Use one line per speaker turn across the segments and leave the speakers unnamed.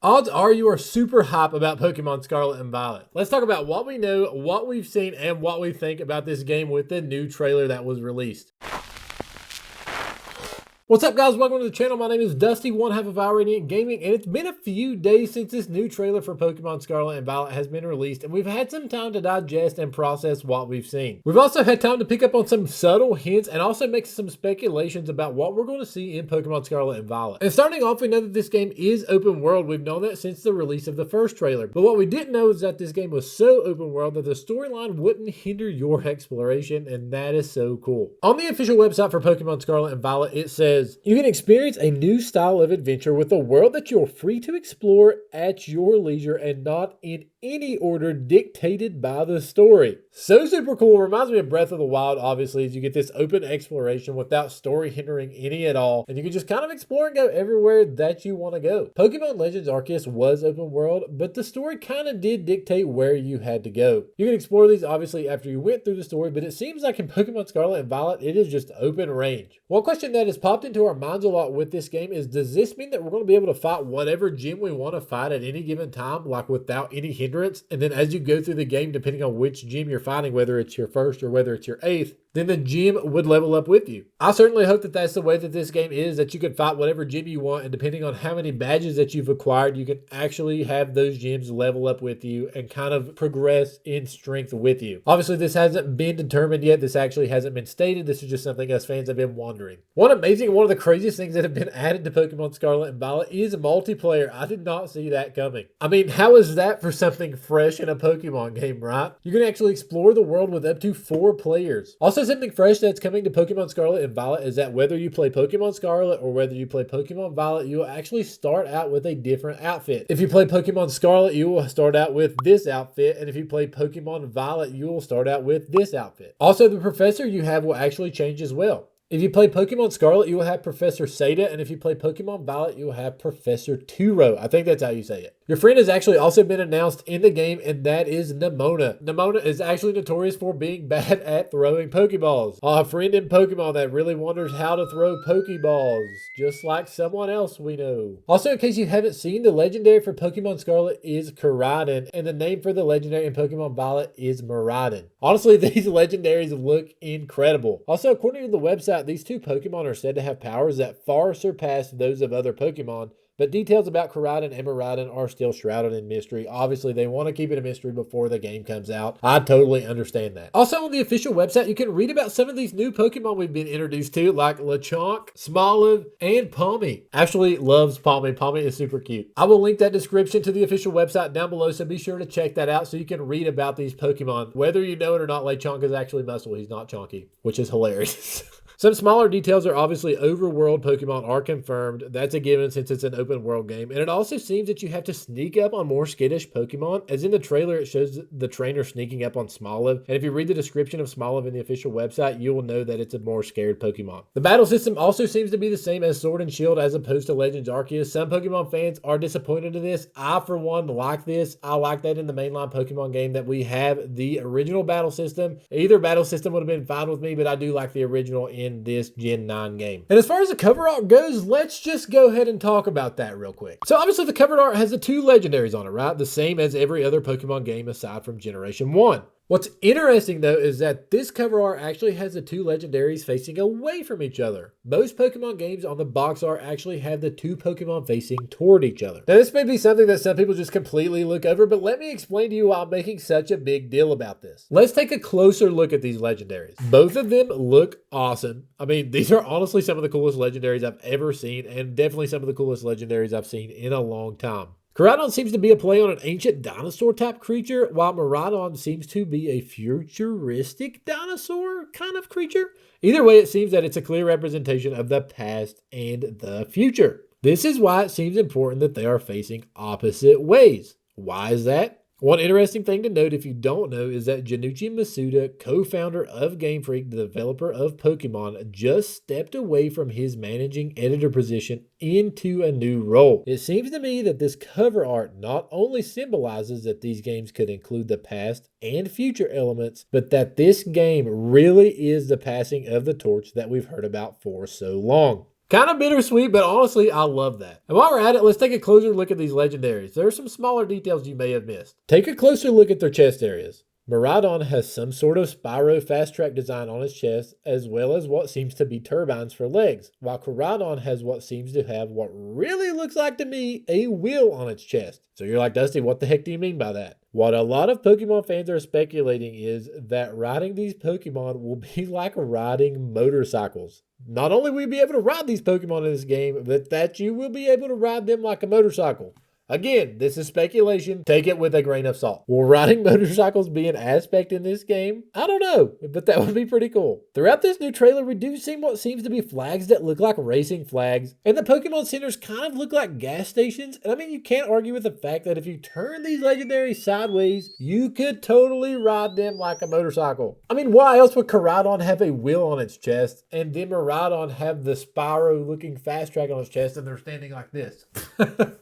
Odds are you are super hype about Pokemon Scarlet and Violet. Let's talk about what we know, what we've seen, and what we think about this game with the new trailer that was released. What's up, guys? Welcome to the channel. My name is Dusty, one half of Iranian Gaming, and it's been a few days since this new trailer for Pokemon Scarlet and Violet has been released, and we've had some time to digest and process what we've seen. We've also had time to pick up on some subtle hints and also make some speculations about what we're going to see in Pokemon Scarlet and Violet. And starting off, we know that this game is open world. We've known that since the release of the first trailer, but what we didn't know is that this game was so open world that the storyline wouldn't hinder your exploration, and that is so cool. On the official website for Pokemon Scarlet and Violet, it says, you can experience a new style of adventure with a world that you're free to explore at your leisure and not in any order dictated by the story. So super cool. Reminds me of Breath of the Wild, obviously, as you get this open exploration without story hindering any at all, and you can just kind of explore and go everywhere that you want to go. Pokemon Legends Arceus was open world, but the story kind of did dictate where you had to go. You can explore these obviously after you went through the story, but it seems like in Pokemon Scarlet and Violet, it is just open range. One question that has popped into our minds a lot with this game is, does this mean that we're going to be able to fight whatever gym we want to fight at any given time, like without any hindrance? And then as you go through the game, depending on which gym you're fighting, whether it's your first or whether it's your eighth, then the gym would level up with you. I certainly hope that that's the way that this game is, that you can fight whatever gym you want, and depending on how many badges that you've acquired, you can actually have those gyms level up with you and kind of progress in strength with you. Obviously, this hasn't been determined yet. This actually hasn't been stated. This is just something us fans have been wondering. One of the craziest things that have been added to Pokemon Scarlet and Violet is multiplayer. I did not see that coming. I mean, how is that for something fresh in a Pokemon game, right? You can actually explore the world with up to 4 players. Also, something fresh that's coming to Pokemon Scarlet and Violet is that whether you play Pokemon Scarlet or whether you play Pokemon Violet, you will actually start out with a different outfit. If you play Pokemon Scarlet, you will start out with this outfit, and if you play Pokemon Violet, you will start out with this outfit. Also, the professor you have will actually change as well. If you play Pokemon Scarlet, you will have Professor Seda, and if you play Pokemon Violet, you will have Professor Turo. I think that's how you say it. Your friend has actually also been announced in the game, and that is Nemona. Nemona is actually notorious for being bad at throwing Pokeballs. A friend in Pokemon that really wonders how to throw Pokeballs, just like someone else we know. Also, in case you haven't seen, the legendary for Pokemon Scarlet is Koraidon, and the name for the legendary in Pokemon Violet is Miraidon. Honestly, these legendaries look incredible. Also, according to the website, these 2 Pokemon are said to have powers that far surpass those of other Pokemon, but details about Koraidon and Miraidon are still shrouded in mystery. Obviously, they want to keep it a mystery before the game comes out. I totally understand that. Also, on the official website, you can read about some of these new Pokemon we've been introduced to, like Lechonk, Smoliv, and Palmy. Ashley loves Palmy. Palmy is super cute. I will link that description to the official website down below, so be sure to check that out so you can read about these Pokemon. Whether you know it or not, Lechonk is actually muscle. He's not chonky, which is hilarious. Some smaller details are obviously overworld Pokemon are confirmed. That's a given since it's an open world game. And it also seems that you have to sneak up on more skittish Pokemon. As in the trailer, it shows the trainer sneaking up on Smoliv. And if you read the description of Smoliv in the official website, you will know that it's a more scared Pokemon. The battle system also seems to be the same as Sword and Shield as opposed to Legends Arceus. Some Pokemon fans are disappointed in this. I, for one, like this. I like that in the mainline Pokemon game that we have the original battle system. Either battle system would have been fine with me, but I do like the original in this Gen 9 game. And as far as the cover art goes, let's just go ahead and talk about that real quick. So obviously the cover art has the 2 legendaries on it, right? The same as every other Pokemon game aside from Generation 1. What's interesting though is that this cover art actually has the 2 legendaries facing away from each other. Most Pokemon games on the box art actually have the 2 Pokemon facing toward each other. Now this may be something that some people just completely look over, but let me explain to you why I'm making such a big deal about this. Let's take a closer look at these legendaries. Both of them look awesome. I mean, these are honestly some of the coolest legendaries I've ever seen, and definitely some of the coolest legendaries I've seen in a long time. Koraidon seems to be a play on an ancient dinosaur type creature, while Miraidon seems to be a futuristic dinosaur kind of creature. Either way, it seems that it's a clear representation of the past and the future. This is why it seems important that they are facing opposite ways. Why is that? One interesting thing to note if you don't know is that Junichi Masuda, co-founder of Game Freak, the developer of Pokemon, just stepped away from his managing editor position into a new role. It seems to me that this cover art not only symbolizes that these games could include the past and future elements, but that this game really is the passing of the torch that we've heard about for so long. Kind of bittersweet, but honestly, I love that. And while we're at it, let's take a closer look at these legendaries. There are some smaller details you may have missed. Take a closer look at their chest areas. Miraidon has some sort of Spyro fast track design on his chest, as well as what seems to be turbines for legs, while Koraidon has what seems to have what really looks like to me a wheel on its chest. So you're like, Dusty, what the heck do you mean by that? What a lot of Pokemon fans are speculating is that riding these Pokemon will be like riding motorcycles. Not only will you be able to ride these Pokemon in this game, but that you will be able to ride them like a motorcycle. Again, this is speculation. Take it with a grain of salt. Will riding motorcycles be an aspect in this game? I don't know, but that would be pretty cool. Throughout this new trailer, we do see what seems to be flags that look like racing flags, and the Pokemon centers kind of look like gas stations. And I mean, you can't argue with the fact that if you turn these legendaries sideways, you could totally ride them like a motorcycle. I mean, why else would Koraidon have a wheel on its chest, and then Miraidon have the Spyro-looking fast track on its chest, and they're standing like this?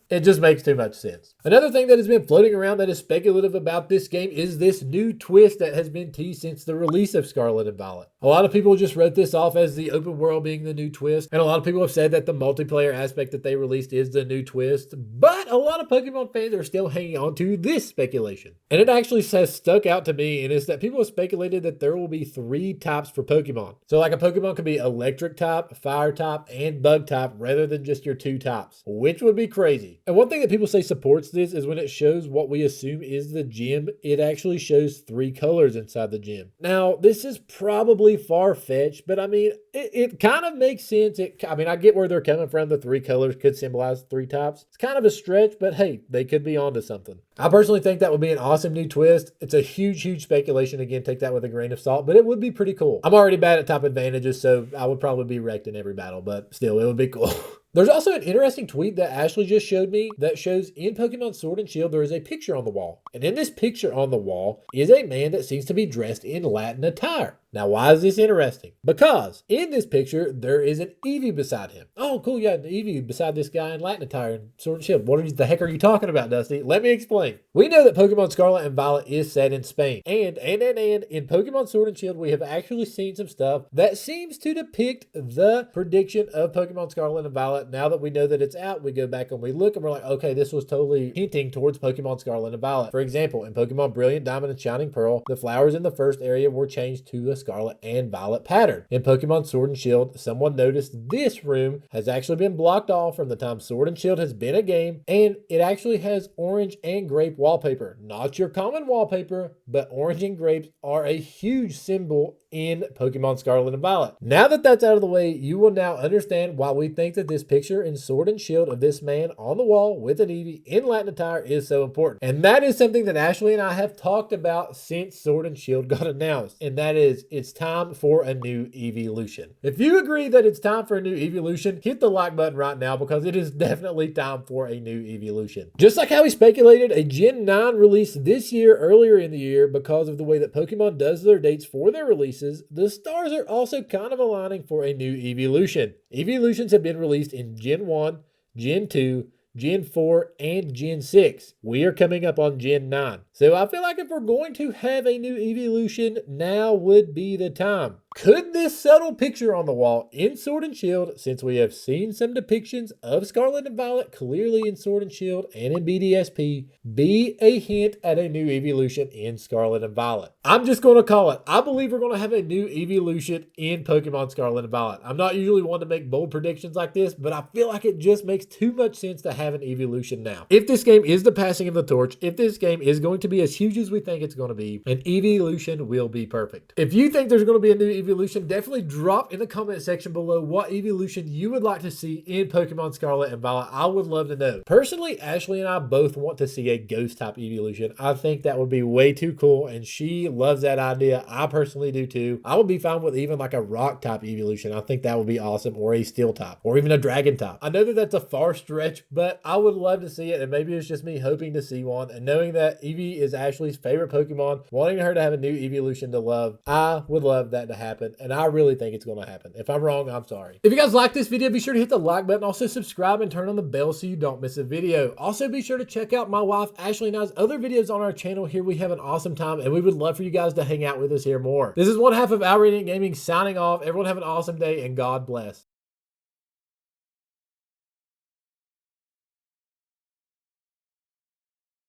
It just makes too much sense. Another thing that has been floating around that is speculative about this game is this new twist that has been teased since the release of Scarlet and Violet. A lot of people just wrote this off as the open world being the new twist, and a lot of people have said that the multiplayer aspect that they released is the new twist, but a lot of Pokemon fans are still hanging on to this speculation. And it actually has stuck out to me, and it's that people have speculated that there will be 3 types for Pokemon. So like a Pokemon could be electric type, fire type, and bug type rather than just your 2 types, which would be crazy. And one thing that people say supports this is when it shows what we assume is the gym, it actually shows 3 colors inside the gym. Now, this is probably far-fetched, but I mean, it kind of makes sense. I get where they're coming from. The 3 colors could symbolize 3 types. It's kind of a stretch, but hey, they could be onto something. I personally think that would be an awesome new twist. It's a huge, huge speculation. Again, take that with a grain of salt, but it would be pretty cool. I'm already bad at type advantages, so I would probably be wrecked in every battle, but still, it would be cool. There's also an interesting tweet that Ashley just showed me that shows in Pokemon Sword and Shield there is a picture on the wall. And in this picture on the wall is a man that seems to be dressed in Latin attire. Now, why is this interesting? Because in this picture, there is an Eevee beside him. Oh, cool, yeah, an Eevee beside this guy in Latin attire and Sword and Shield. What the heck are you talking about, Dusty? Let me explain. We know that Pokemon Scarlet and Violet is set in Spain. And in Pokemon Sword and Shield, we have actually seen some stuff that seems to depict the prediction of Pokemon Scarlet and Violet. Now that we know that it's out, we go back and we look and we're like, okay, this was totally hinting towards Pokemon Scarlet and Violet. For example, in Pokemon Brilliant Diamond and Shining Pearl, the flowers in the first area were changed to a Scarlet and Violet pattern. In Pokemon Sword and Shield, someone noticed this room has actually been blocked off from the time Sword and Shield has been a game, and it actually has orange and grape wallpaper. Not your common wallpaper, but orange and grapes are a huge symbol in Pokemon Scarlet and Violet. Now that that's out of the way, you will now understand why we think that this picture in Sword and Shield of this man on the wall with an Eevee in Latin attire is so important. And that is something that Ashley and I have talked about since Sword and Shield got announced. And that is, it's time for a new Eeveelution. If you agree that it's time for a new Eeveelution, hit the like button right now because it is definitely time for a new Eeveelution. Just like how we speculated a Gen 9 release this year earlier in the year because of the way that Pokemon does their dates for their releases, the stars are also kind of aligning for a new Eeveelution. Eeveelutions have been released in Gen 1, Gen 2, Gen 4, and Gen 6. We are coming up on Gen 9. So I feel like if we're going to have a new Eeveelution, now would be the time. Could this subtle picture on the wall in Sword and Shield, since we have seen some depictions of Scarlet and Violet clearly in Sword and Shield and in BDSP, be a hint at a new Eeveelution in Scarlet and Violet? I'm just going to call it. I believe we're going to have a new Eeveelution in Pokemon Scarlet and Violet. I'm not usually one to make bold predictions like this, but I feel like it just makes too much sense to have an Eeveelution now. If this game is the passing of the torch, if this game is going to be as huge as we think it's going to be, an Eeveelution will be perfect. If you think there's going to be a new Eeveelution, definitely drop in the comment section below what Eeveelution you would like to see in Pokemon Scarlet and Violet. I would love to know. Personally, Ashley and I both want to see a ghost type Eeveelution. I think that would be way too cool, and she loves that idea. I personally do too. I would be fine with even like a rock type Eeveelution. I think that would be awesome, or a steel type, or even a dragon type. I know that that's a far stretch, but I would love to see it, and maybe it's just me hoping to see one, and knowing that Eevee is Ashley's favorite Pokemon, wanting her to have a new Eeveelution to love, I would love that to happen, and I really think it's going to happen. If I'm wrong, I'm sorry. If you guys like this video, be sure to hit the like button, also subscribe and turn on the bell so you don't miss a video. Also, be sure to check out my wife Ashley and I's other videos on our channel. Here we have an awesome time, and we would love for you guys to hang out with us here more. This is one half of Our Gaming signing off. Everyone have an awesome day, and God bless.